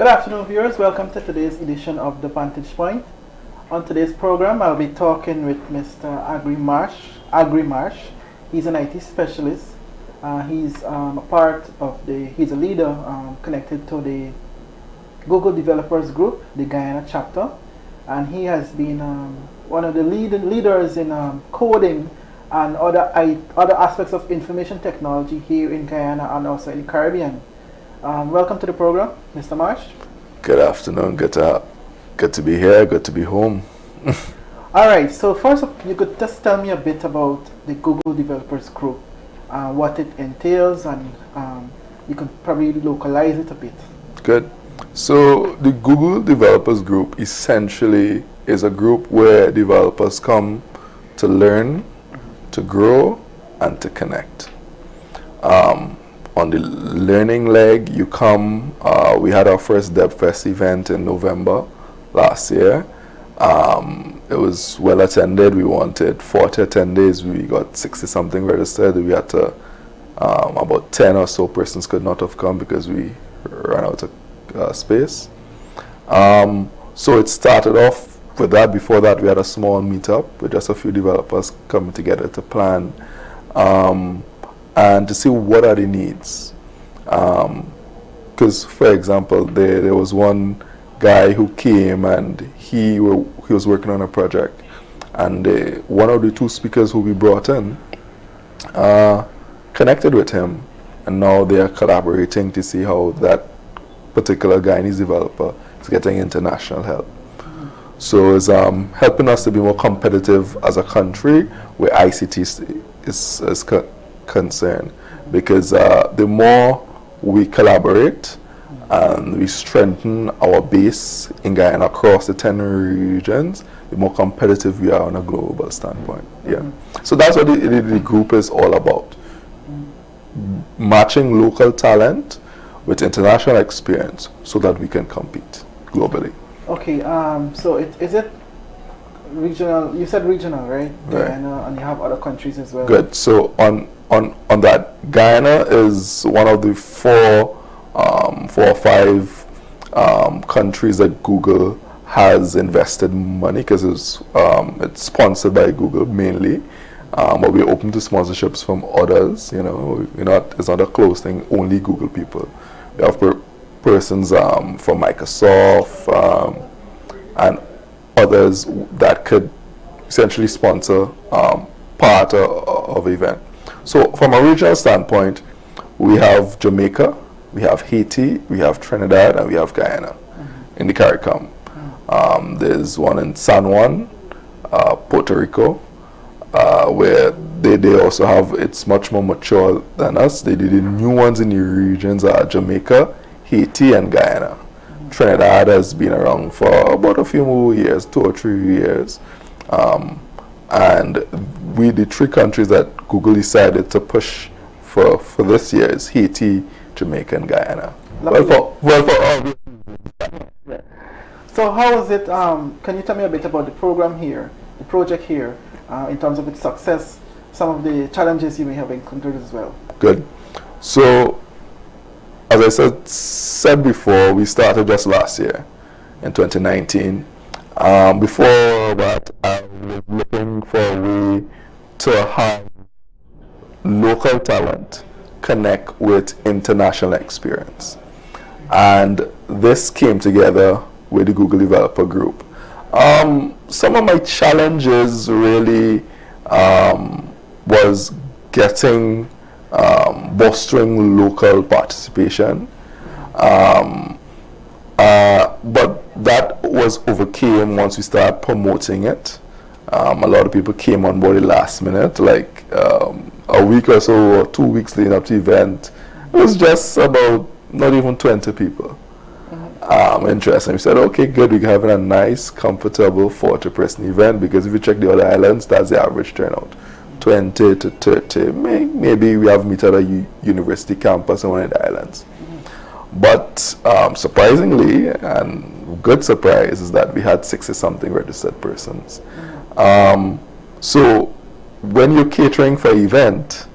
afternoon, viewers. Welcome to today's edition of the Vantage Point. On today's program, I'll be talking with Mr. Aggrey Marsh. He's an IT specialist. He's he's a leader connected to the Google Developers Group, the Guyana chapter, and he has been one of the leaders in coding and other aspects of information technology here in Guyana and also in the Caribbean. Welcome to the program, Mr. Marsh. Good afternoon. Good to be here. Good to be home. All right. So first, you could just tell me a bit about the Google Developers Group, what it entails, and you can probably localize it a bit. Good. So the Google Developers Group essentially is a group where developers come to learn, to grow, and to connect. On the learning leg, you come, we had our first DevFest event in November last year. It was well attended. We wanted 40 attendees. We got 60 something registered. We had to, about 10 or so persons could not have come because we ran out of space. So it started off with that. Before that, we had a small meetup with just a few developers coming together to plan and to see what are the needs. Because, for example, there was one guy who came and he was working on a project, and one of the two speakers who we brought in connected with him, and now they are collaborating to see how that particular Guyanese developer is getting international help. So it's helping us to be more competitive as a country where ICT is concerned, because the more we collaborate and we strengthen our base in Guyana across the 10 regions, the more competitive we are on a global standpoint. Yeah. So that's what the group is all about. Matching local talent with international experience so that we can compete globally. Okay, so is it regional? You said regional, right? Right. Guyana, and you have other countries as well. Good. So on that, Guyana is one of the four or five countries that Google has invested money, because it's sponsored by Google mainly, but we're open to sponsorships from others. You know, it's not a closed thing. Only Google people. We have persons from Microsoft and others that could essentially sponsor part of the event. So from a regional standpoint, we have Jamaica, we have Haiti, we have Trinidad, and we have Guyana in the Telecom. There's one in San Juan, Puerto Rico, where they also have, it's much more mature than us. They did the new ones in the regions are Jamaica, Haiti, and Guyana. Trinidad has been around for about a few more years, 2 or 3 years. And the three countries that Google decided to push for this year is Haiti, Jamaica, and Guyana. So how is it, can you tell me a bit about the program here, the project here, in terms of its success, some of the challenges you may have encountered as well? Good. So, as I said before, we started just last year, in 2019. Before that, I was looking for a way to have local talent connect with international experience. And this came together with the Google Developer Group. Some of my challenges really was getting bolstering local participation, but that was overcame once we started promoting it. A lot of people came on board the last minute, like a week or so or 2 weeks leading up to the event. It was just about not even 20 people interested. We said, okay, good, we're having a nice, comfortable 40-person event, because if you check the other islands, that's the average turnout. 20 to 30, maybe we have meet at a university campus on one of the islands. But surprisingly, and good surprise, is that we had 60-something registered persons. So when you're catering for an event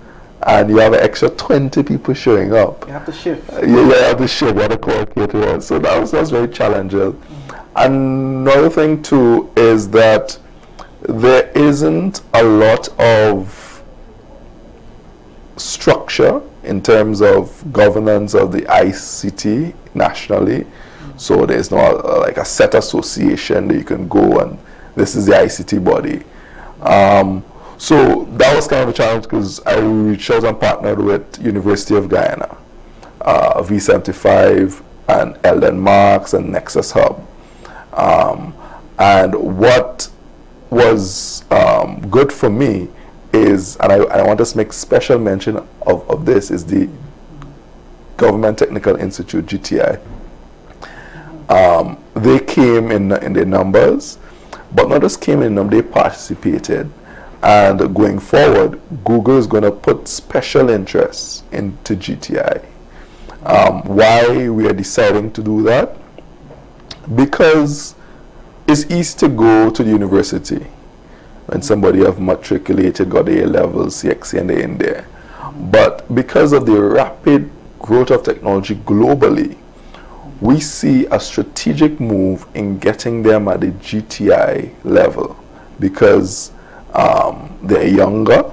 and you have an extra 20 people showing up. You have to shift. You have to shift what the quality was. So that's very challenging. Another thing too is that there isn't a lot of structure in terms of governance of the ICT nationally. So there's not like a set association that you can go and this is the ICT body. So that was kind of a challenge because I reached out and partnered with University of Guyana, V75 and Eldon Marks and Nexus Hub. And what was good for me is, and I want to make special mention of this, is the Government Technical Institute, GTI. They came in their numbers, but not just came in numbers, they participated. And going forward, Google is going to put special interest into GTI. Why we are deciding to do that? Because it's easy to go to the university when somebody have matriculated, got the A-levels, CXC, and they're in there. But because of the rapid growth of technology globally, we see a strategic move in getting them at the GTI level because they're younger,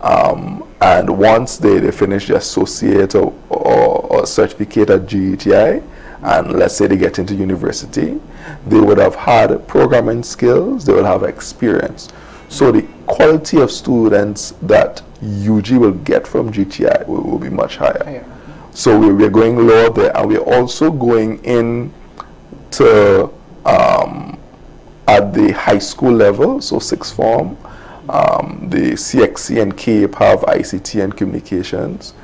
and once they finish the associate or certificate at GTI, and let's say they get into university, they would have had programming skills, they would have experience. So the quality of students that UG will get from GTI will be much higher. So we're going lower there, and we're also going in to at the high school level, so sixth form. The CXC and CAPE have ICT and communications.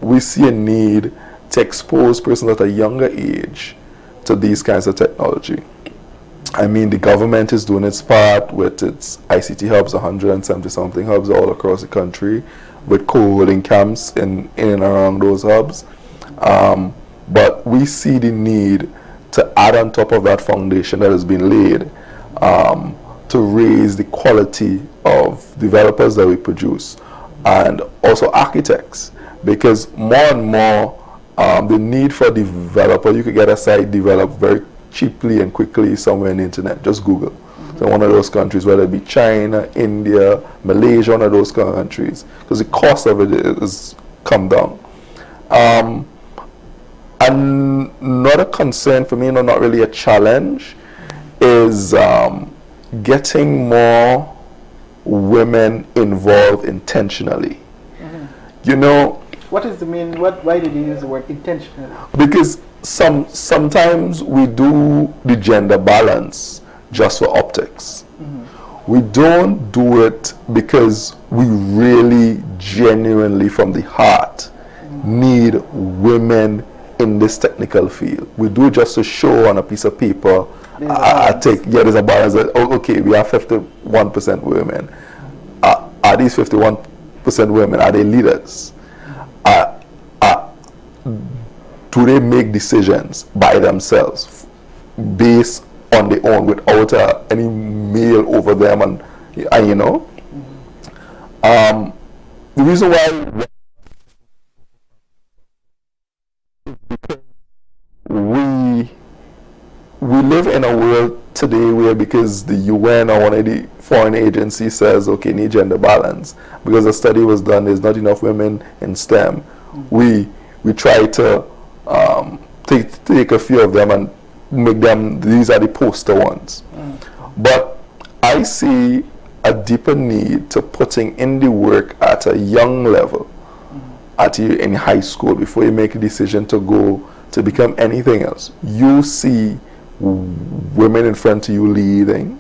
We see a need to expose persons at a younger age to these kinds of technology. I mean, the government is doing its part with its ICT hubs, 170 something hubs all across the country, with co-holding camps in and around those hubs. But we see the need to add on top of that foundation that has been laid to raise the quality of developers that we produce, and also architects, because more and more the need for a developer, you could get a site developed very cheaply and quickly somewhere on the internet, just Google. So one of those countries, whether it be China, India, Malaysia, one of those countries, because the cost of it is come down. Another concern for me, not really a challenge, is getting more women involved intentionally. You know, what is the mean? Why did you use the word intentionally? Because sometimes we do the gender balance just for optics. We don't do it because we really genuinely from the heart need women in this technical field. We do it just to show on a piece of paper. There's a balance. Okay, we have 51% women. Are these 51% women, are they leaders? Do they make decisions by themselves based on their own without any male over them? And you know, the reason why we live in a world today where, because the UN or one of the foreign agencies says, okay, need gender balance, because a study was done, there's not enough women in STEM. We try to take a few of them and make them, these are the poster ones. But I see a deeper need to putting in the work at a young level, in high school, before you make a decision to go to become anything else. You see women in front of you leading,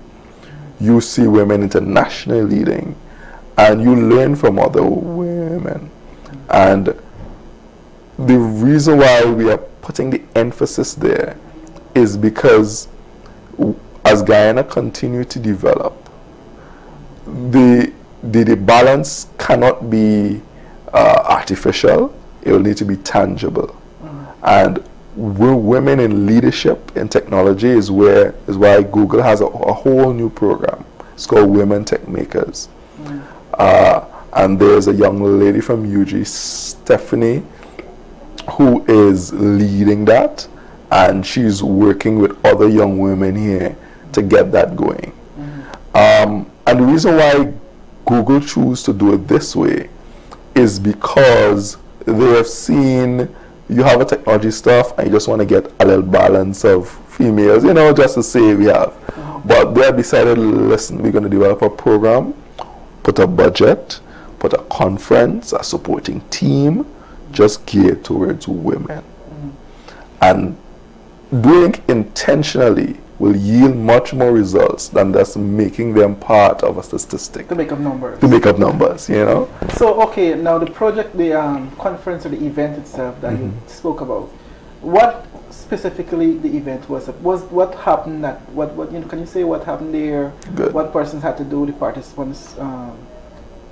you see women internationally leading, and you learn from other women. And the reason why we are putting the emphasis there is because as Guyana continue to develop, the balance cannot be artificial. It will need to be tangible. And women in leadership in technology is why Google has a whole new program. It's called Women Tech Makers. and there's a young lady from UG, Stephanie, who is leading that, and she's working with other young women here to get that going. And the reason why Google choose to do it this way is because they have seen you have a technology stuff and you just want to get a little balance of females, you know, just to say we have. But they have decided, listen, we're going to develop a program, put a budget, put a conference, a supporting team, just geared towards women. And doing it intentionally will yield much more results than just making them part of a statistic. To make up numbers. To make up numbers, you know. So, okay, now the project, the conference or the event itself that you spoke about, what specifically the event was what happened at, what you know, can you say what happened there? Good. What persons had to do, the participants,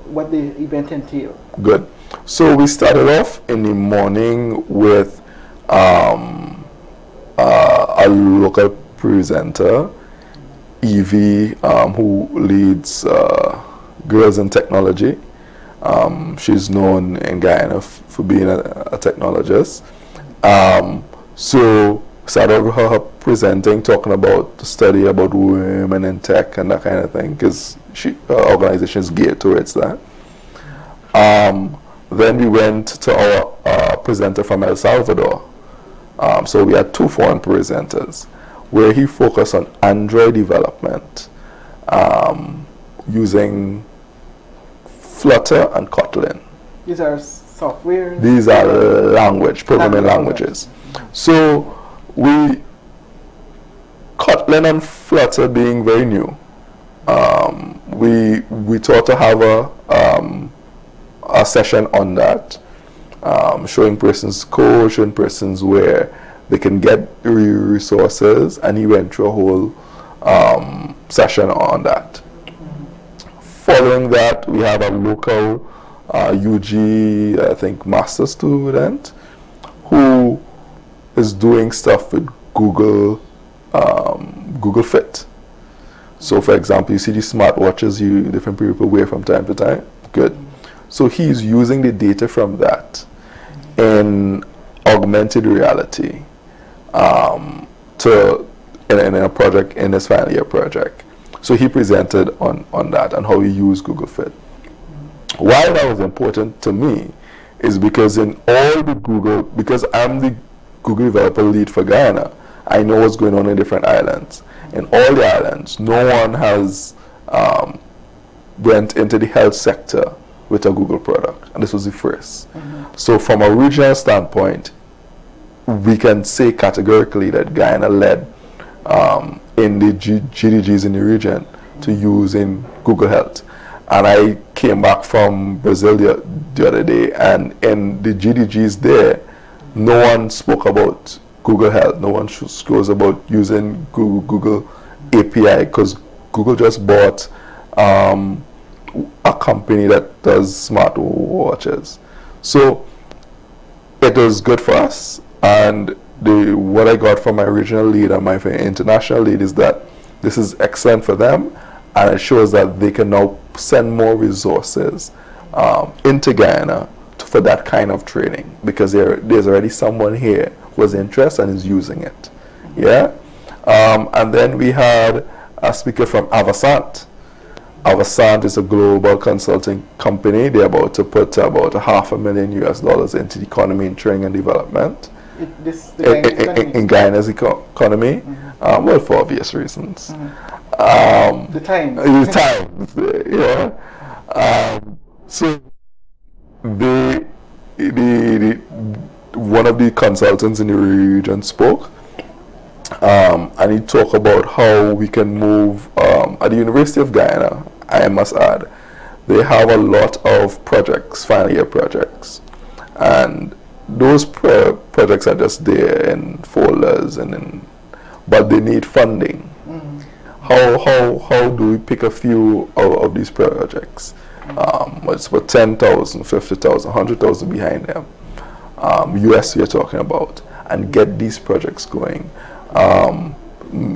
what the event entailed? Good. So we started off in the morning with a local presenter, Evie, who leads Girls in Technology. She's known in Guyana for being a technologist. So started with her presenting, talking about the study about women in tech and that kind of thing, because her organization is geared towards that. Then we went to our presenter from El Salvador. So we had two foreign presenters, where he focused on Android development using Flutter and Kotlin. These are software? These are programming languages. So Kotlin and Flutter being very new, we thought to have a session on that, showing persons code, showing persons where they can get resources, and he went through a whole session on that. Following that, we have a local UG, I think, master student who is doing stuff with Google Fit. So, for example, you see these smartwatches different people wear from time to time. Good. So he's using the data from that in augmented reality in a project, in his final year project. So he presented on that and how he used Google Fit. Why that was important to me is because because I'm the Google developer lead for Guyana, I know what's going on in different islands. In all the islands, no one has went into the health sector with a Google product, and this was the first. So from a regional standpoint, we can say categorically that Guyana led in the GDGs in the region to using Google Health. And I came back from Brazil the other day, and in the GDGs there, no one spoke about Google Health. No one goes about using Google API, because Google just bought a company that does smartwatches. So it was good for us, and what I got from my regional lead and my international lead is that this is excellent for them, and it shows that they can now send more resources into Guyana for that kind of training, because there's already someone here who has interest and is using it. Yeah. And then we had a speaker from Avasant. Avasant is a global consulting company. They're about to put about $500,000 US into the economy in training and development. In Guyana's economy, well, for obvious reasons. The times. Yeah. So one of the consultants in the region spoke, and he talked about how we can move at the University of Guyana. I must add, they have a lot of projects, final year projects, and those projects are just there in folders, but they need funding. How do we pick a few of these projects? It's about 10,000, 50,000, 100,000 behind them. US we are talking about, and get these projects going.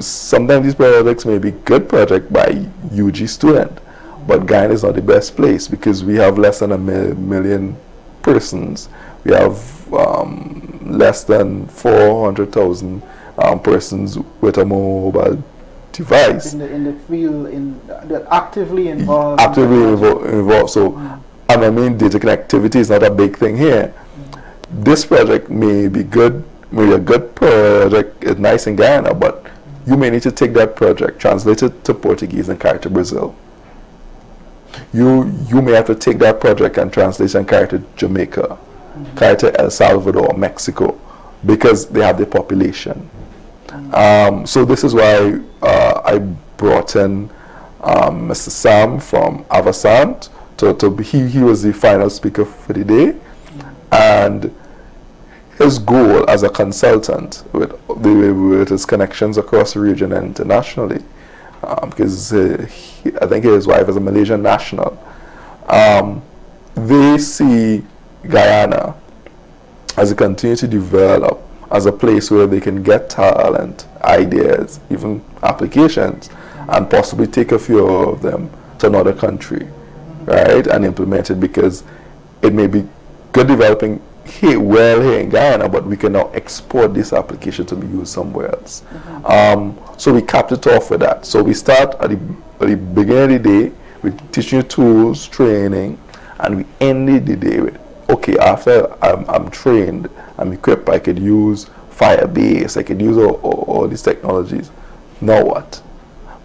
Sometimes these projects may be good project by UG student, But Guyana is not the best place because we have less than a million persons. We have less than 400,000 persons with a mobile device. In the field, they're actively involved. Involved. So, and I mean, data connectivity is not a big thing here. This project may be good, maybe a good project, it's nice in Guyana, but you may need to take that project, translate it to Portuguese and carry it to Brazil. You may have to take that project and translate it and carry it to Jamaica, carry it to El Salvador, Mexico, because they have the population. So this is why I brought in Mr. Sam from Avasant. He was the final speaker for the day, and his goal as a consultant with his connections across the region and internationally, because I think his wife is a Malaysian national, they see Guyana as it continues to develop as a place where they can get talent, ideas, even applications, and possibly take a few of them to another country, right, and implement it, because it may be good developing here in Guyana, but we can now export this application to be used somewhere else. So we capped it off with that. So we start at the beginning of the day with teaching you tools, training, and we ended the day with, okay, after I'm trained, I'm equipped, I could use Firebase, I could use all these technologies. Now what?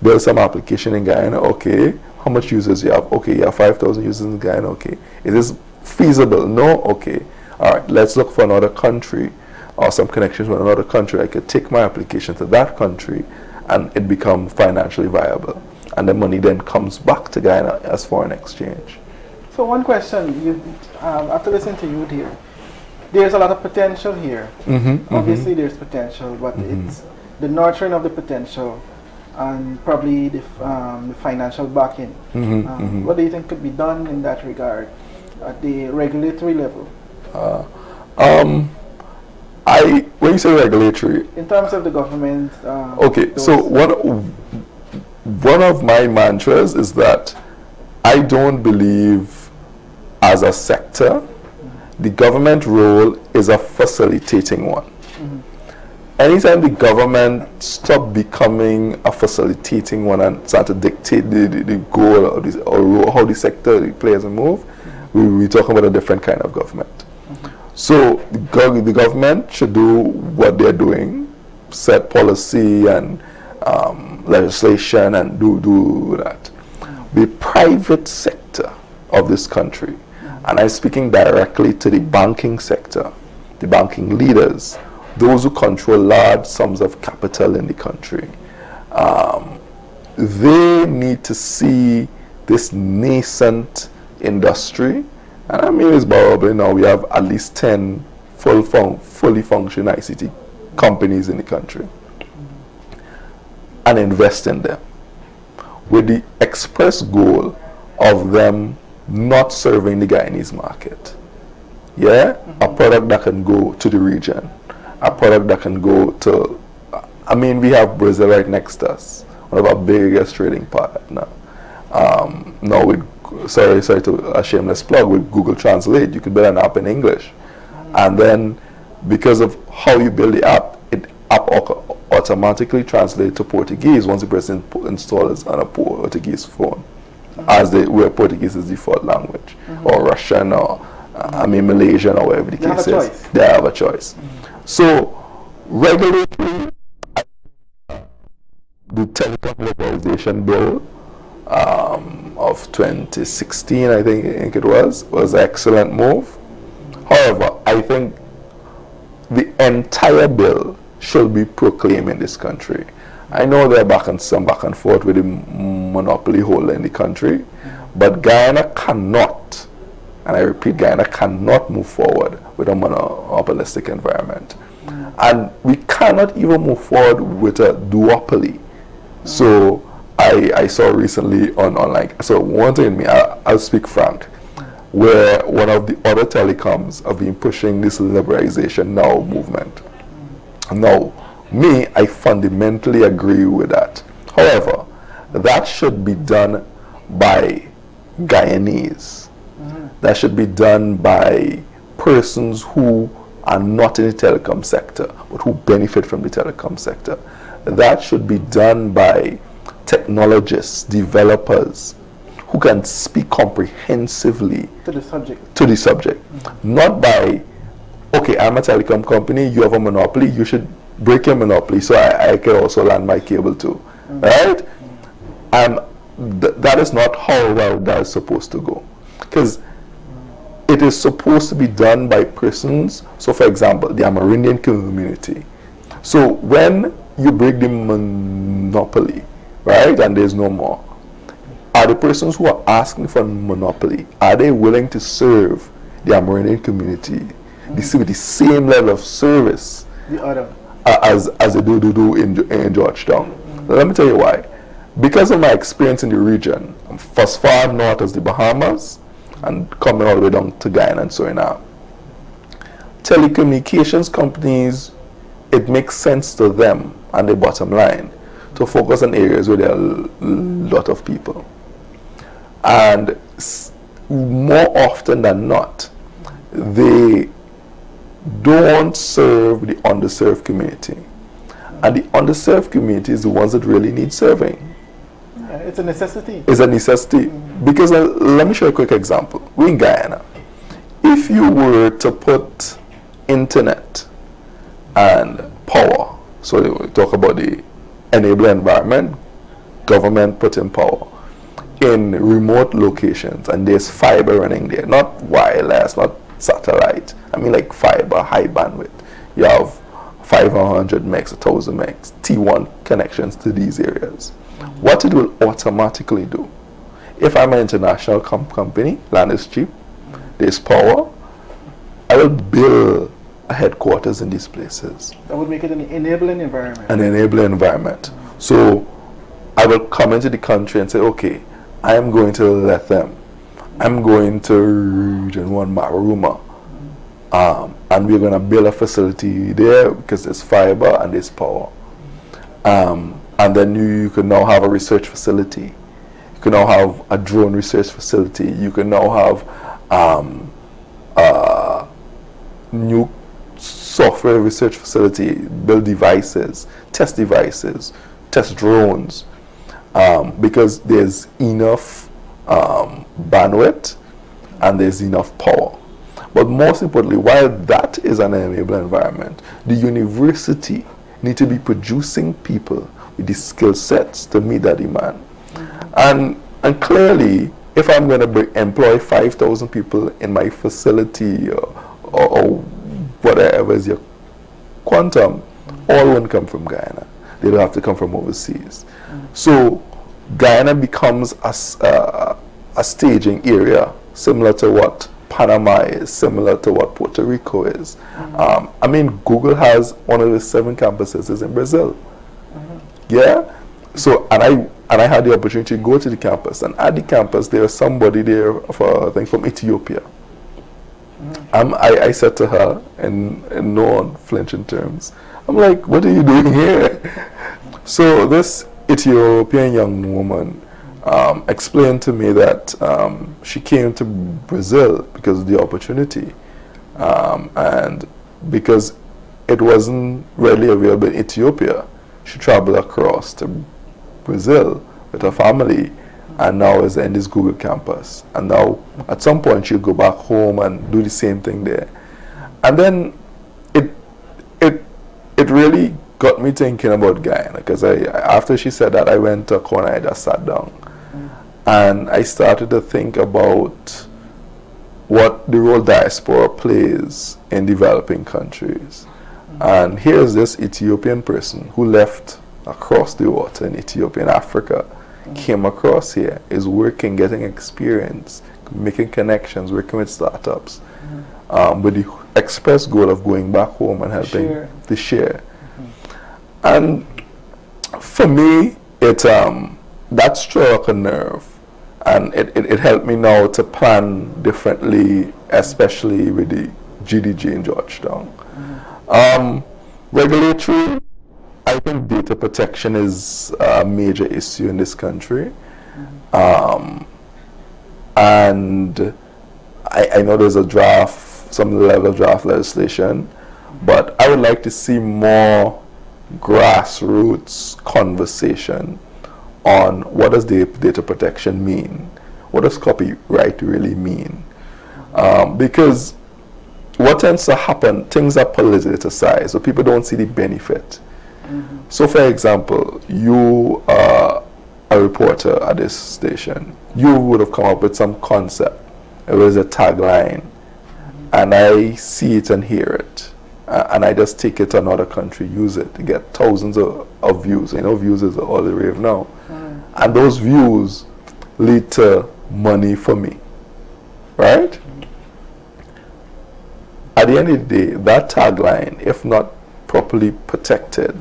Build some application in Guyana, okay. How much users you have? Okay, you have 5,000 users in Guyana, okay. Is this feasible? No? Okay. All right, let's look for another country or some connections with another country. I could take my application to that country and it becomes financially viable. And the money then comes back to Guyana as foreign exchange. So one question, after listening to you here, there's a lot of potential here. Obviously there's potential, but it's the nurturing of the potential and probably the financial backing. What do you think could be done in that regard at the regulatory level? When you say regulatory, in terms of the government, okay, so one of my mantras is that I don't believe as a sector the government role is a facilitating one. Anytime the government stop becoming a facilitating one and start to dictate the goal or how the sector, the players move, we're talking about a different kind of government. So the government should do what they're doing, set policy and legislation and do that. The private sector of this country, and I'm speaking directly to the banking sector, the banking leaders, those who control large sums of capital in the country, they need to see this nascent industry. And I mean, it's probably now we have at least 10 fully functioning ICT companies in the country, and invest in them with the express goal of them not serving the Guyanese market. Yeah, a product that can go to the region, a product that can go to, I mean, we have Brazil right next to us, one of our biggest trading partners. Now with, sorry to a shameless plug, with Google Translate, you could build an app in English. And then because of how you build the app, automatically translates to Portuguese once the person installs on a Portuguese phone, where Portuguese is the default language, or Russian, or I mean Malaysian, or whatever the case is. They have a choice. So regulatory, the Telecom Liberalization Bill of 2016, I think it was an excellent move. However, I think the entire bill should be proclaimed in this country. I know they're some back and forth with the monopoly holder in the country, but Guyana cannot, and I repeat, Guyana cannot move forward with a monopolistic environment. And we cannot even move forward with a duopoly. So I saw recently online, so one thing, I'll speak frank, where one of the other telecoms have been pushing this liberalization now movement. Now, me, I fundamentally agree with that. However, that should be done by Guyanese. That should be done by persons who are not in the telecom sector, but who benefit from the telecom sector. That should be done by technologists, developers, who can speak comprehensively to the subject. Not by, okay, I'm a telecom company, you have a monopoly, you should break your monopoly so I can also land my cable too. Right? That is not how that is supposed to go. Because it is supposed to be done by persons. So, for example, the Amerindian community. So, when you break the monopoly, right, and there's no more, are the persons who are asking for monopoly, are they willing to serve the Amerindian community with the same level of service as they do in Georgetown? Let me tell you why. Because of my experience in the region, as far north as the Bahamas and coming all the way down to Guyana and Suriname, telecommunications companies, it makes sense to them and their bottom line to focus on areas where there are a lot of people. And more often than not, they don't serve the underserved community. And the underserved community is the ones that really need serving. Yeah, it's a necessity. It's a necessity. Because let me show you a quick example. We're in Guyana. If you were to put internet and power, so we talk about the enabler environment, government putting power in remote locations, and there's fiber running there, not wireless, not satellite, I mean like fiber, high bandwidth. You have 500 megs, 1000 megs, T1 connections to these areas. What it will automatically do, if I'm an international company, land is cheap, there's power, I will build a headquarters in these places. That would make it an enabling environment. An enabling environment. So I will come into the country and say, okay, I am going to let them. I'm going to region 1 Maruma. And we're going to build a facility there because there's fiber and there's power. And then you can now have a research facility. You can now have a drone research facility. You can now have new software research facility, build devices, test drones, because there's enough bandwidth and there's enough power. But most importantly, while that is an enabler environment, the university need to be producing people with the skill sets to meet that demand. And clearly, if I'm going to employ 5,000 people in my facility or whatever is your quantum, all won't come from Guyana. They don't have to come from overseas. So Guyana becomes a staging area similar to what Panama is, similar to what Puerto Rico is. I mean, Google has one of the 7 campuses is in Brazil. Yeah. So and I had the opportunity to go to the campus, and at the campus there was somebody there for, I think, from Ethiopia. I said to her in no unflinching terms, I'm like, what are you doing here? So this Ethiopian young woman explained to me that she came to Brazil because of the opportunity, and because it wasn't readily available in Ethiopia, she traveled across to Brazil with her family, and now is in this Google campus. And now at some point she'll go back home and do the same thing there. And then it really got me thinking about Guyana, because after she said that, I went to a corner, I just sat down, and I started to think about what the role diaspora plays in developing countries. And here's this Ethiopian person who left across the water in Ethiopia, in Africa, came across here, is working, getting experience, making connections, working with startups, with the express goal of going back home and helping to share. And for me, that struck a nerve, and it helped me now to plan differently, especially with the GDG in Georgetown. Regulatory, I think data protection is a major issue in this country. And I know there's a draft, some level of draft legislation, but I would like to see more grassroots conversation on what does data protection mean? What does copyright really mean? Because what tends to happen, things are politicized, so people don't see the benefit. So for example, you are a reporter at this station. You would have come up with some concept. It was a tagline, and I see it and hear it, and I just take it to another country, use it to get thousands of views. You know, views is all the rave now. And those views lead to money for me, right? At the end of the day, that tagline, if not properly protected,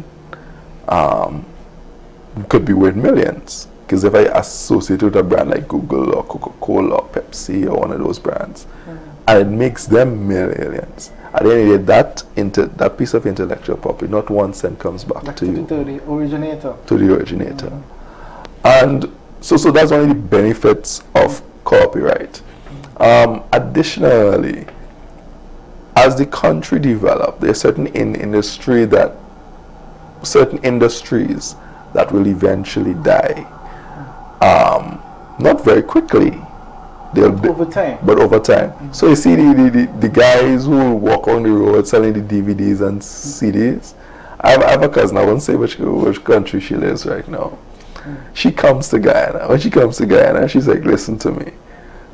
could be worth millions. Because if I associate with a brand like Google or Coca-Cola or Pepsi or one of those brands, and it makes them millions, at the end of the day, that piece of intellectual property, not 1 cent comes back to you. To the originator. To the originator. And so that's one of the benefits of copyright. Additionally, as the country develops, there are certain industries that will eventually die. Not very quickly. Over time. But over time. So you see the guys who walk on the road selling the DVDs and CDs. I have a cousin, I won't say which country she lives right now. She comes to Guyana. When she comes to Guyana, she's like, listen to me.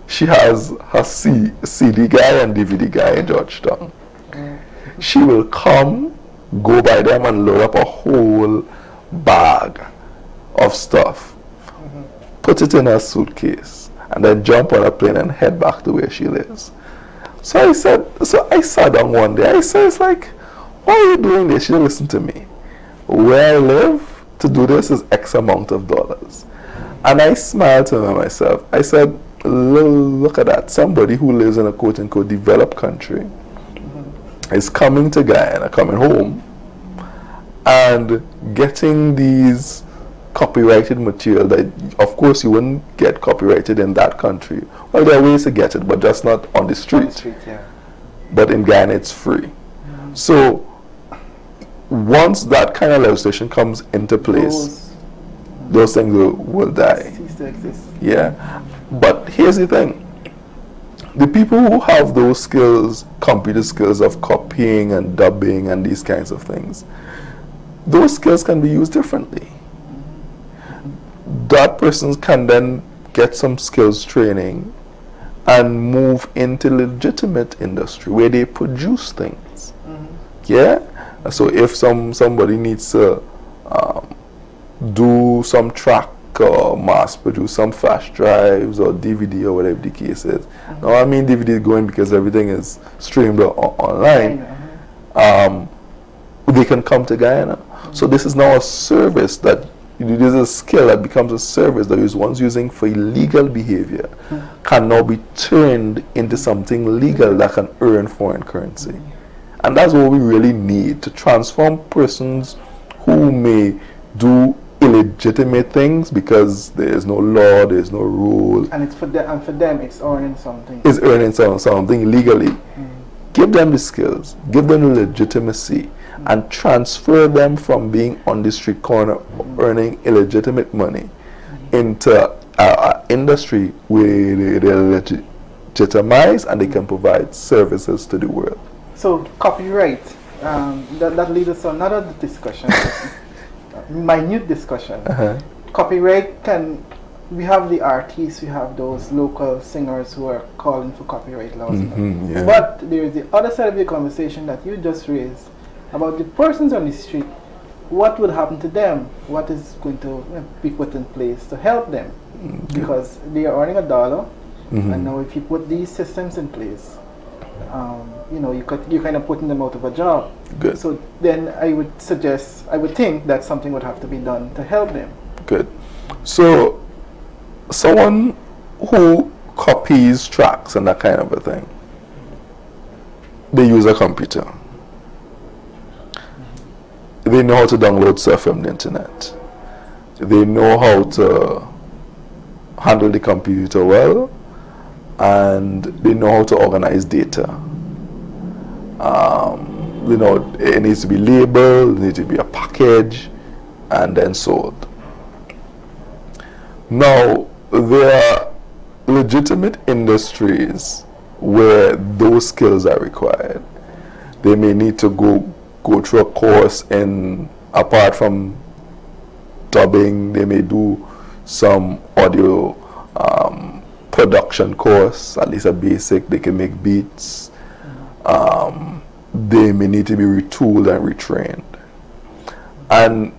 She has her CD guy and DVD guy in Georgetown. She will come, go by them and load up a whole bag of stuff, put it in her suitcase, and then jump on a plane and head back to where she lives. So I sat down one day. I said, it's like, why are you doing this? She didn't listen to me. Where I live, to do this is X amount of dollars. And I smiled to myself. I said, look at that. Somebody who lives in a quote-unquote developed country is coming to Guyana, coming home, and getting these copyrighted material that, of course, you wouldn't get copyrighted in that country. Well, there are ways to get it, but just not on the street. On the street, yeah. But in Guyana, it's free. So once that kind of legislation comes into place, those things will die. Cease to exist. Yeah. But here's the thing. The people who have those skills, computer skills of copying and dubbing and these kinds of things, those skills can be used differently. That person can then get some skills training and move into legitimate industry where they produce things. Yeah? So if somebody needs to do some track or mass produce some flash drives or DVD or whatever the case is. Now I mean DVD is going because everything is streamed online. They can come to Guyana. So this is now a service that, this is a skill that becomes a service that is once using for illegal behavior can now be turned into something legal that can earn foreign currency. And that's what we really need, to transform persons who may do illegitimate things because there is no law, there is no rule. And it's for them, it's earning something. It's earning something legally. Give them the skills, give them the legitimacy, and transfer them from being on the street corner earning illegitimate money into an industry where they're legitimized and they can provide services to the world. So copyright, that leads us to another discussion, minute discussion. Copyright we have the artists, we have those local singers who are calling for copyright laws. Yeah. But there is the other side of the conversation that you just raised about the persons on the street. What would happen to them? What is going to be put in place to help them? Because they are earning $1, and now if you put these systems in place, you're kind of putting them out of a job. Good. So then I would think that something would have to be done to help them. Good. So someone who copies tracks and that kind of a thing, they use a computer. They know how to download stuff from the internet. They know how to handle the computer well, and they know how to organize data. You know, it needs to be labeled, it needs to be a package, and then sold. Now, there are legitimate industries where those skills are required. They may need to go through a course in, apart from dubbing, they may do some audio production course, at least a basic. They can make beats. They may need to be retooled and retrained. And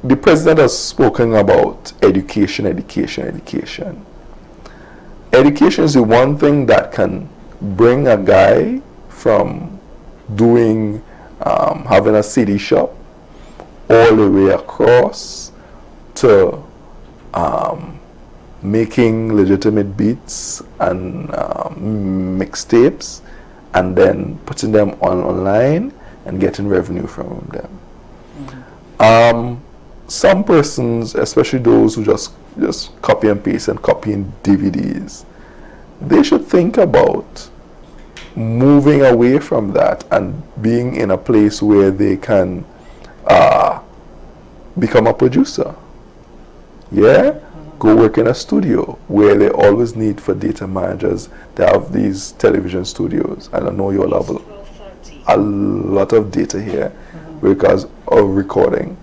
the president has spoken about education. Education is the one thing that can bring a guy from doing, having a CD shop all the way across to making legitimate beats and mixtapes, and then putting them online and getting revenue from them. Some persons, especially those who just copy and paste and copying DVDs, they should think about moving away from that and being in a place where they can become a producer. Yeah? Go work in a studio where they always need for data managers. They have these television studios. I don't know your level. A lot of data here because of recording.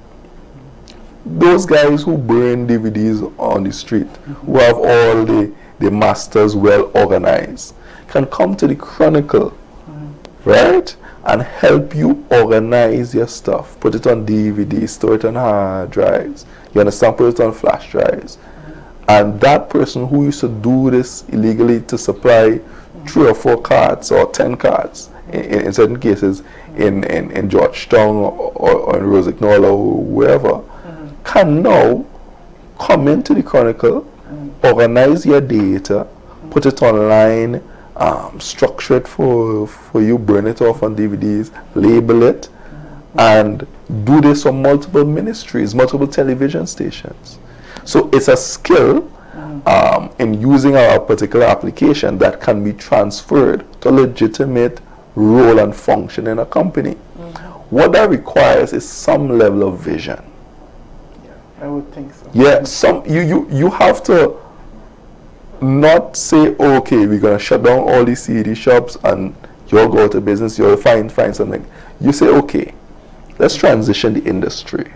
Those guys who burn DVDs on the street, who have all the masters well organized, can come to the Chronicle, right? And help you organize your stuff. Put it on DVD, store it on hard drives. You understand? Put it on flash drives. And that person who used to do this illegally to supply 3 or 4 cards or 10 cards, in certain cases, in Georgetown or in Rosignol or wherever, can now come into the Chronicle, organize your data, put it online, structure it for you, burn it off on DVDs, label it, and do this on multiple ministries, multiple television stations. So it's a skill in using our particular application that can be transferred to a legitimate role and function in a company. What that requires is some level of vision. I would think so. Yeah, you have to not say, oh, okay, we're gonna shut down all these CD shops and you'll go out of business, you'll find something. You say, okay, let's transition the industry,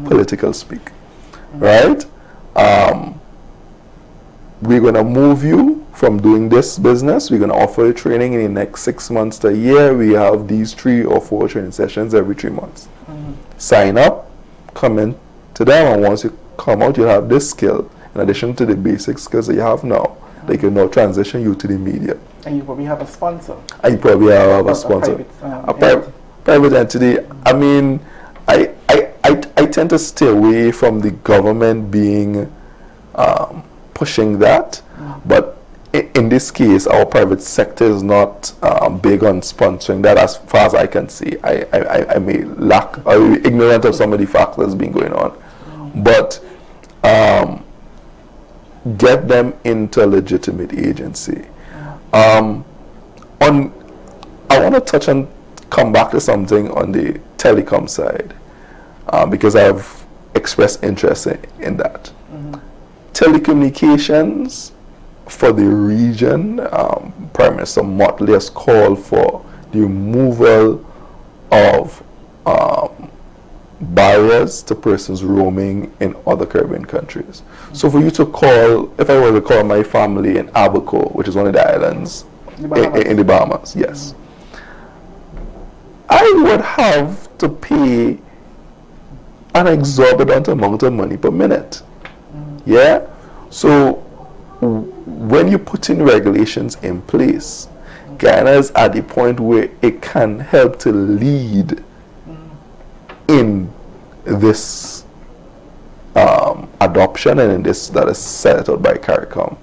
political speak, right? We're gonna move you from doing this business. We're gonna offer you training in the next 6 months to a year. We have these 3 or 4 training sessions every 3 months. Sign up, come in to them, and once you come out, you have this skill in addition to the basic skills that you have now. They can now transition you to the media. And you probably have a sponsor. And you probably have a sponsor. A private entity. I mean, I tend to stay away from the government being pushing that, but in this case, our private sector is not big on sponsoring that, as far as I can see. I may lack, or be ignorant of some of the factors being going on, but get them into a legitimate agency. I want to touch on, come back to something on the telecom side, because I've expressed interest in that. Telecommunications for the region, Prime Minister Motley has called for the removal of barriers to persons roaming in other Caribbean countries. So for you to call, if I were to call my family in Abaco, which is one of the islands in the Bahamas, yes, I would have to pay an exorbitant amount of money per minute. Yeah? So when you put in regulations in place, Guyana is at the point where it can help to lead in this adoption and in this that is set out by CARICOM,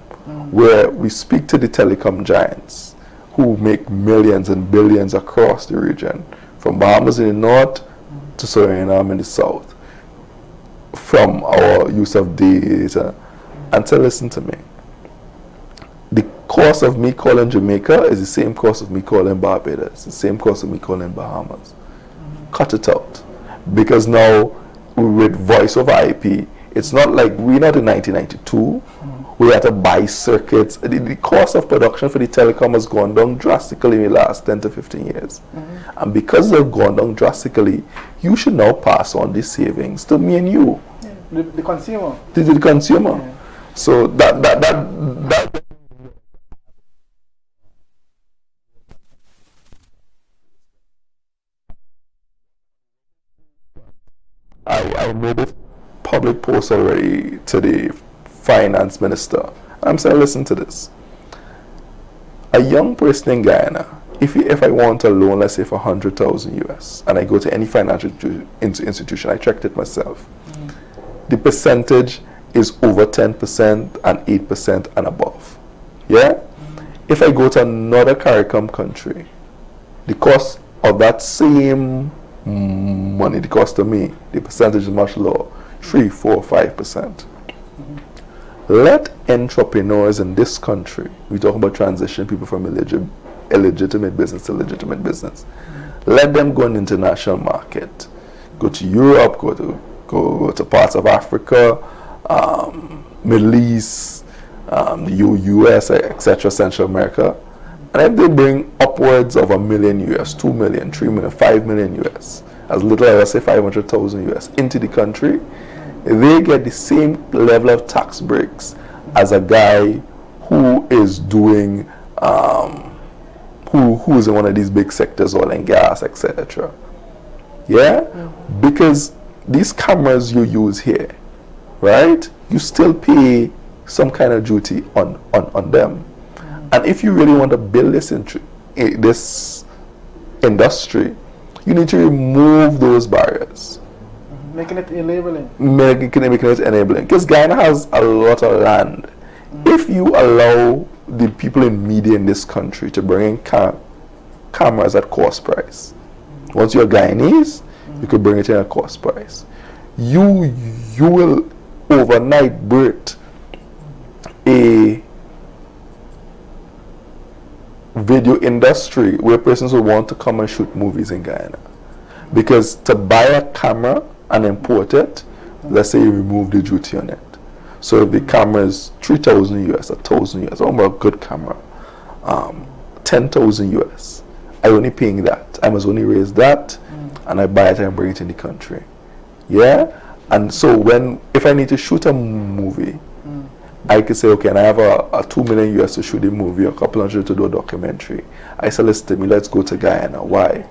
where we speak to the telecom giants who make millions and billions across the region, from Bahamas in the north to Suriname in the south, from our use of data, and to listen to me. cost of me calling Jamaica is the same cost of me calling Barbados, the same cost of me calling Bahamas. Cut it out. Because now, with voice over IP, it's not like we're not in 1992. We had to buy circuits. The cost of production for the telecom has gone down drastically in the last 10 to 15 years. And because they've gone down drastically, you should now pass on these savings to me and you. The consumer. To the consumer. Yeah. So that I made a public post already to the finance minister. I'm saying, listen to this. A young person in Guyana, if I want a loan, let's say for 100,000 US, and I go to any financial institution, I checked it myself. The percentage is over 10% and 8% and above. Yeah? If I go to another CARICOM country, the cost of that same money, the cost to me, the percentage is much lower, 3, 4, 5%. Let entrepreneurs in this country, we talk about transition people from illegitimate business to legitimate business, let them go in the international market, go to Europe, go to parts of Africa, Middle East, the US, etc., Central America, and if they bring upwards of $1 million US, 2 million, 3 million, 5 million US, as little as, let's say, 500,000 US into the country, they get the same level of tax breaks as a guy who is doing, who is in one of these big sectors, oil and gas, etc. Yeah? Because these cameras you use here, right? You still pay some kind of duty on them. And if you really want to build this industry, you need to remove those barriers. Making it enabling. Making it enabling. Because Guyana has a lot of land. If you allow the people in media in this country to bring in cameras at cost price, once you're Guyanese, you could bring it in at cost price. You will overnight birth a video industry where persons will want to come and shoot movies in Guyana. Because to buy a camera and import it, let's say you remove the duty on it. So if the camera is 3,000 US, 1,000 US, oh, a good camera, 10,000 US, I'm only paying that. I must only raise that, and I buy it and bring it in the country. Yeah? And so if I need to shoot a movie, I could say, okay, and I have a 2 million US to shoot a movie, a couple hundred to do a documentary. I solicited me, let's go to Guyana. Why?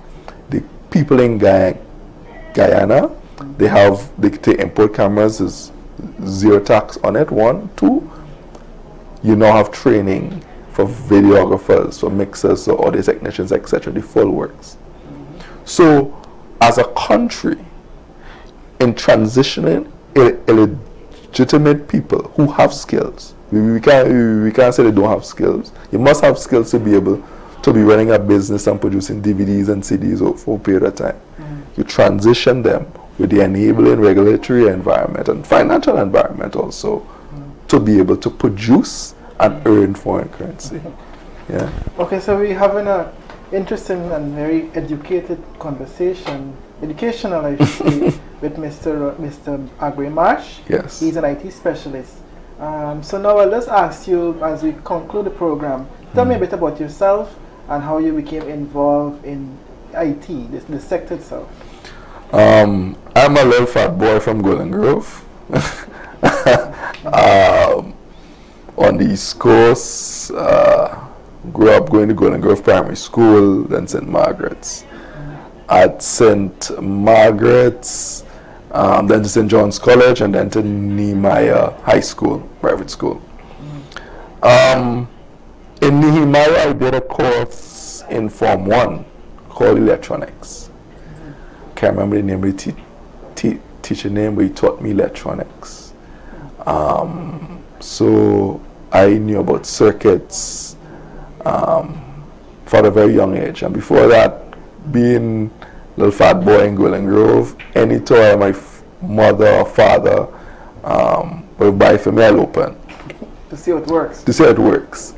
The people in Guyana, they import cameras, is zero tax on it, 1. 2, you now have training for videographers, for mixers, or audio technicians, etc. The full works. So, as a country, in transitioning illegitimate people who have skills, we can't say they don't have skills. You must have skills to be able to be running a business and producing DVDs and CDs for a period of time. You transition them with the enabling regulatory environment and financial environment also to be able to produce and earn foreign currency. Yeah. Okay, so we're having an interesting and very educated conversation, educational I should say, with Mr. Aggrey Marsh. Yes. He's an IT specialist. So now I'll just ask you, as we conclude the program, tell me a bit about yourself and how you became involved in IT, the sector itself. I'm a little fat boy from Golden Grove. On the East Coast, grew up going to Golden Grove Primary School, then St. Margaret's. At St. Margaret's, then to St. John's College, and then to Nehemiah High School, private school. In Nehemiah, I did a course in Form 1 called Electronics. Can't remember the name of the teacher name, but he taught me electronics. So I knew about circuits for a very young age. And before that, being a little fat boy in Golden Grove, any toy my mother or father would buy for me, I'll open. To see how it works. To see how it works.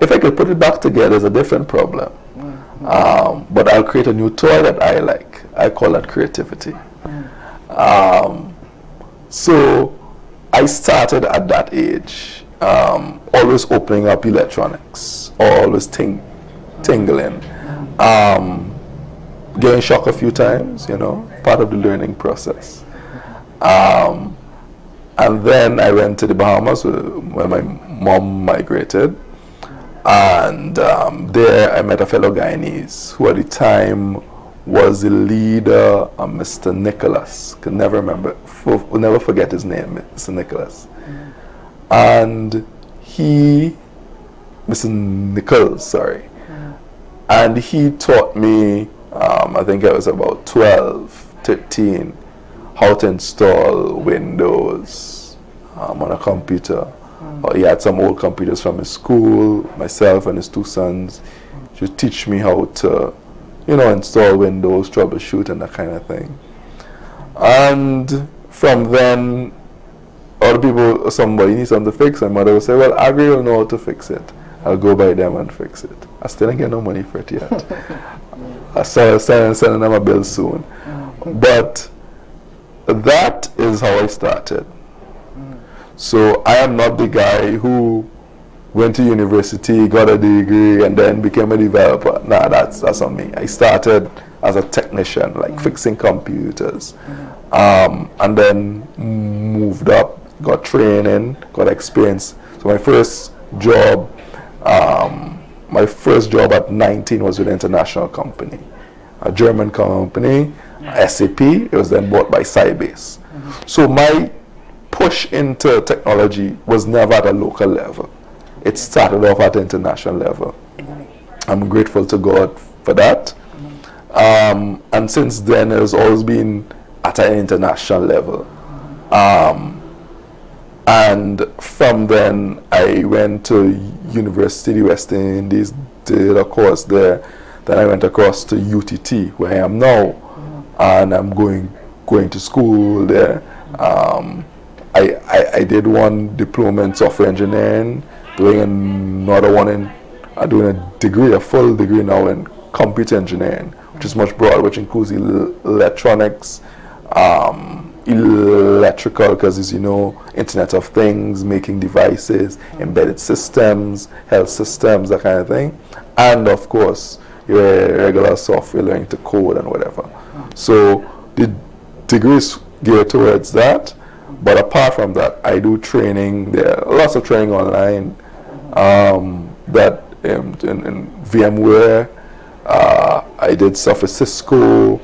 if I could put it back together, it's a different problem. But I'll create a new toy that I like. I call that creativity. So I started at that age, always opening up electronics, always tingling, getting shocked a few times, you know, part of the learning process. And then I went to the Bahamas where my mom migrated. And there I met a fellow Guyanese who at the time was the leader, Mr. Nicholas. Can never remember, will never forget his name, Mr. Nicholas. And he, Mr. Nichols, sorry. And he taught me, I think I was about 12, 13, how to install Windows on a computer. He had some old computers from his school, myself and his two sons, to teach me how to, you know, install Windows, troubleshoot, and that kind of thing. And from then, other people, somebody needs something to fix, my mother would say, well, Aggrey will know how to fix it. I'll go by them and fix it. I still don't get no money for it yet. I started sending them a bill soon. But that is how I started. So I am not the guy who went to university, got a degree, and then became a developer. Nah, that's not me. I started as a technician, like fixing computers, and then moved up, got training, got experience. So my first job at 19 was with an international company, a German company, SAP. It was then bought by Sybase. So my push into technology was never at a local level. It started off at an international level. I'm grateful to God for that. And since then, it has always been at an international level. And from then, I went to University of West Indies, did a course there. Then I went across to UTT, where I am now, and I'm going to school there. I did one diploma in software engineering, doing another one in doing a degree, a full degree now in computer engineering, which is much broader, which includes electronics, electrical, because as you know, Internet of Things, making devices, embedded systems, health systems, that kind of thing, and of course your regular software, learning to code and whatever. So the degree is geared towards that. But apart from that, I do training. There are lots of training online. That in VMware, I did stuff with Cisco,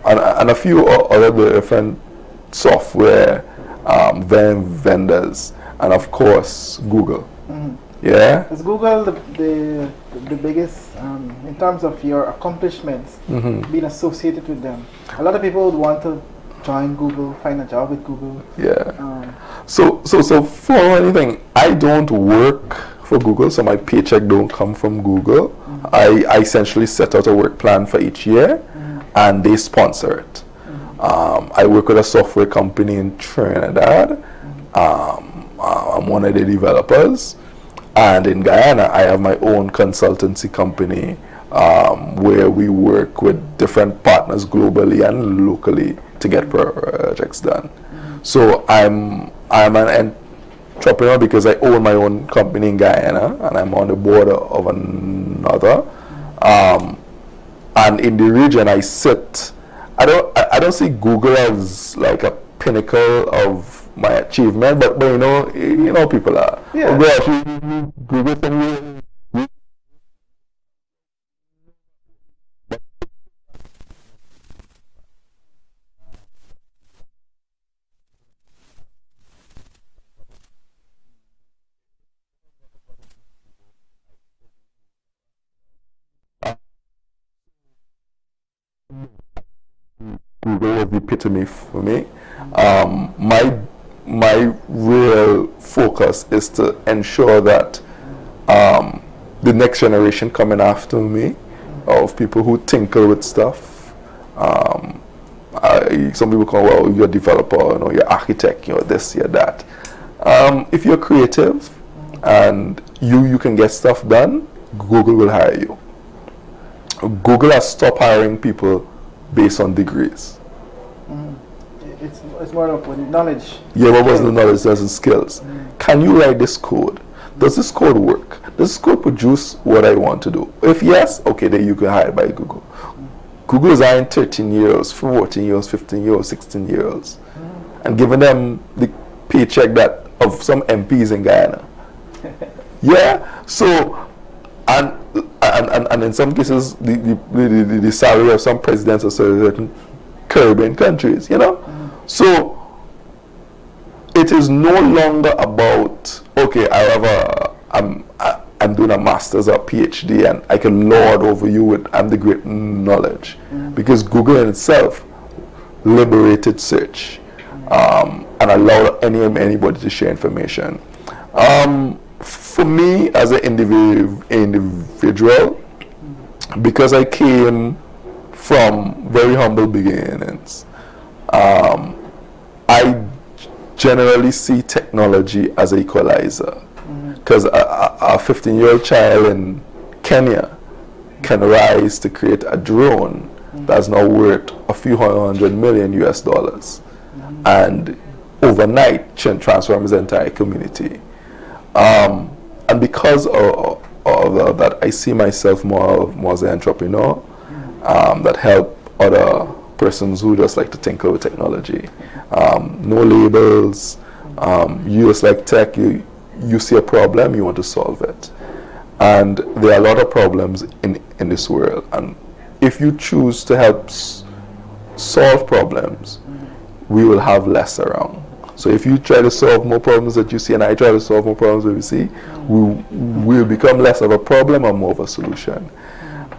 and a few other different software vendors, and of course Google. Yeah. Is Google the biggest in terms of your accomplishments being associated with them? A lot of people would want to join Google, find a job with Google. Yeah. So for anything, I don't work for Google, so my paycheck don't come from Google. I essentially set out a work plan for each year, and they sponsor it. I work with a software company in Trinidad. I'm one of the developers, and in Guyana, I have my own consultancy company where we work with different partners globally and locally to get projects done. So I'm an entrepreneur because I own my own company in Guyana, and I'm on the board of another. And in the region I sit, I don't see Google as like a pinnacle of my achievement, but you know people are. Yeah. Google thing. Google was the epitome for me. My real focus is to ensure that the next generation coming after me of people who tinker with stuff. Some people call, well, you're a developer, you're architect, you're this, you're that. If you're creative and you can get stuff done, Google will hire you. Google has stopped hiring people based on degrees. It's more of knowledge. Yeah, what was the knowledge? There's the skills. Can you write this code? Does this code work? Does this code produce what I want to do? If yes, okay, then you can hire by Google. Google is hiring 13-year-olds, 14-year-olds, 15-year-olds, 16-year-olds, and giving them the paycheck that of some MPs in Guyana. Yeah, so and in some cases the salary of some presidents of certain Caribbean countries, you know. So it is no longer about, okay, I'm doing a master's or PhD and I can lord over you with the great knowledge, because Google in itself liberated search and allowed anybody to share information. For me as an individual, because I came from very humble beginnings, I generally see technology as an equalizer. Because a 15-year-old child in Kenya can rise to create a drone that's now worth a few $100 million US, and overnight transform his entire community. And because of that, I see myself more as an entrepreneur that help other persons who just like to tinker with technology. No labels. You just like tech. You see a problem, you want to solve it. And there are a lot of problems in this world. And if you choose to help solve problems, we will have less around. So if you try to solve more problems that you see and I try to solve more problems that we see, we'll become less of a problem and more of a solution.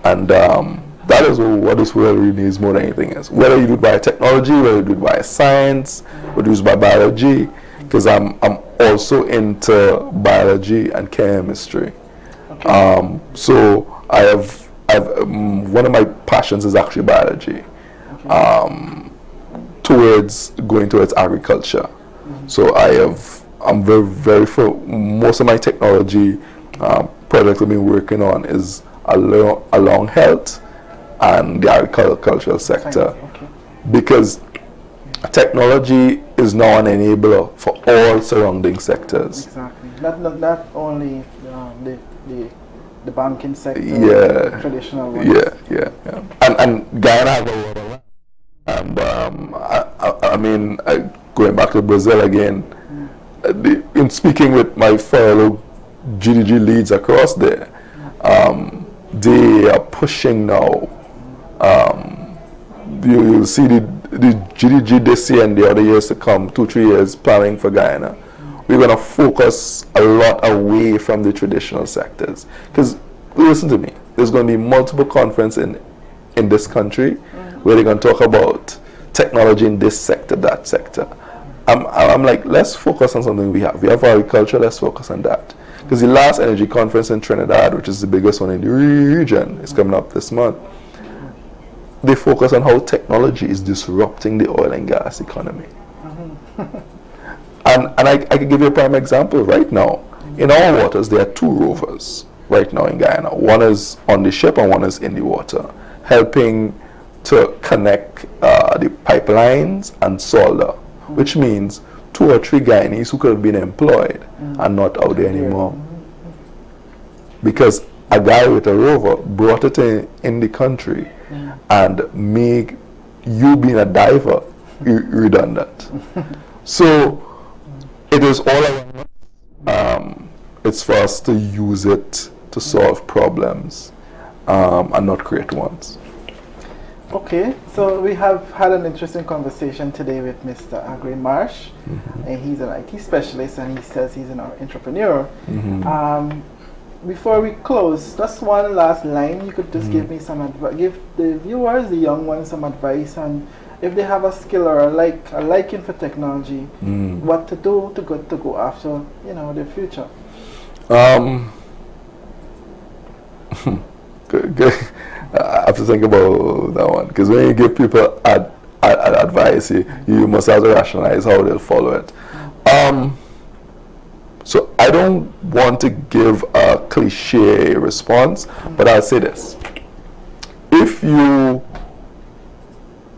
And that is what this world really needs more than anything else. Whether you do it by technology, whether you do it by science, whether you do it by biology, because I'm also into biology and chemistry. Okay. So I've one of my passions is actually biology. Okay. Towards going towards agriculture. So I'm very for most of my technology project I've been working on is along health and the agricultural sector. Okay. Because technology is now an enabler for all surrounding sectors. Exactly. Not only the banking sector, yeah, the traditional ones. Yeah. And Guyana has a lot of land. And I mean, going back to Brazil again, in speaking with my fellow GDG leads across there, they are pushing now. You'll see the GDG this year and the other years to come, 2-3 years planning for Guyana. We're going to focus a lot away from the traditional sectors. Because, listen to me, there's going to be multiple conferences in this country where they're going to talk about technology in this sector, that sector. I'm like, let's focus on something we have. We have agriculture, let's focus on that. Because the last energy conference in Trinidad, which is the biggest one in the region, is coming up this month. They focus on how technology is disrupting the oil and gas economy. And I can give you a prime example right now. In our waters, there are 2 rovers right now in Guyana. One is on the ship and one is in the water, helping to connect the pipelines and solder, which means 2 or 3 Guyanese who could have been employed are not out there anymore. Because a guy with a rover brought it in the country and make you being a diver redundant. So it is all around us. It's for us to use it to solve problems and not create ones. Okay, so we have had an interesting conversation today with Mr. Aggrey Marsh. And he's an IT specialist and he says he's an entrepreneur. Before we close, just one last line. You could just give me some advice, give the viewers, the young ones, some advice on if they have a skill or a liking for technology, what to do to go after, their future. Good. I have to think about that one, because when you give people advice, you must have to rationalize how they'll follow it. So I don't want to give a cliche response, but I'll say this. If you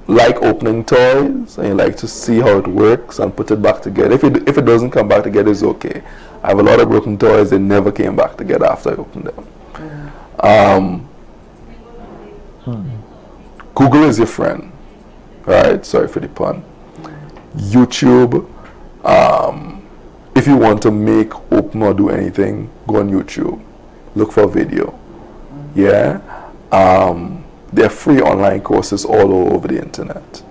like opening toys and you like to see how it works and put it back together, if it doesn't come back together, it's okay. I have a lot of broken toys that never came back together after I opened them. Google is your friend, right? Sorry for the pun. YouTube, if you want to make, open, or do anything, go on YouTube. Look for a video. Yeah? There are free online courses all over the internet.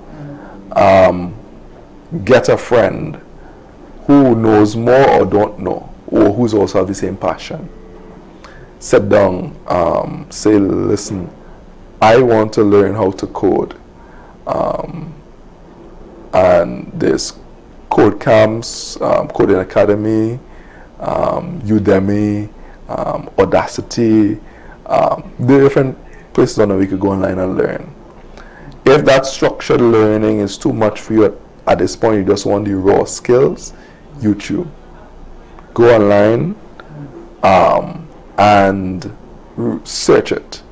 Get a friend who knows more or don't know, or who's also have the same passion. Sit down, say, listen, I want to learn how to code. And there's code camps, Coding Academy, Udemy, Audacity, the different places on that we could go online and learn. If that structured learning is too much for you at this point, you just want the raw skills, YouTube. Go online and search it.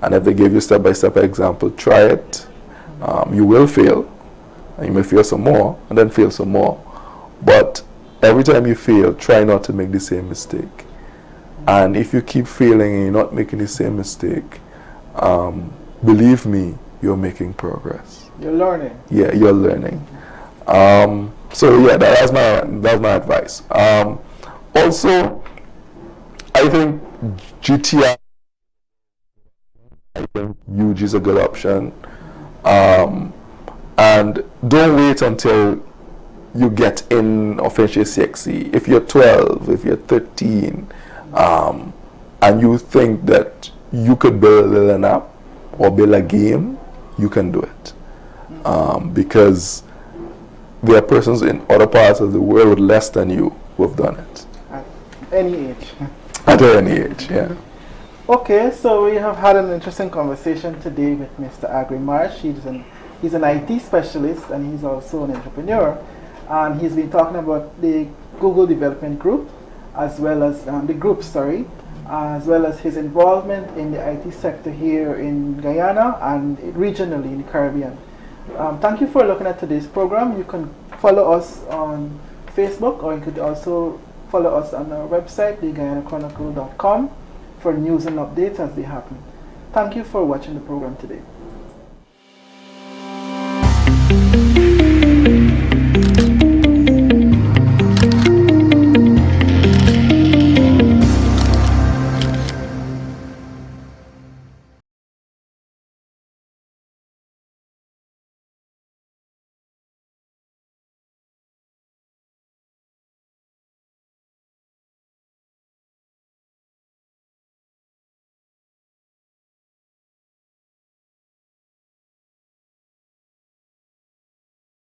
And if they give you step-by-step example, try it. You will fail. And you may fail some more, and then fail some more. But every time you fail, try not to make the same mistake. And if you keep failing and you're not making the same mistake, believe me, you're making progress. You're learning. Yeah, you're learning. So yeah, that's my advice. Also, I think GTI, I think UG is a good option. And don't wait until you get in official CXC. If you're 12, if you're 13, and you think that you could build an app or build a game, you can do it. Because there are persons in other parts of the world with less than you who have done it. At any age. At any age, yeah. Okay, so we have had an interesting conversation today with Mr. Aggrey Marsh. He's an IT specialist and he's also an entrepreneur. And he's been talking about the Google Development Group, as well as as well as his involvement in the IT sector here in Guyana and regionally in the Caribbean. Thank you for looking at today's program. You can follow us on Facebook, or you could also follow us on our website, theguyanachronicle.com, for news and updates as they happen. Thank you for watching the program today.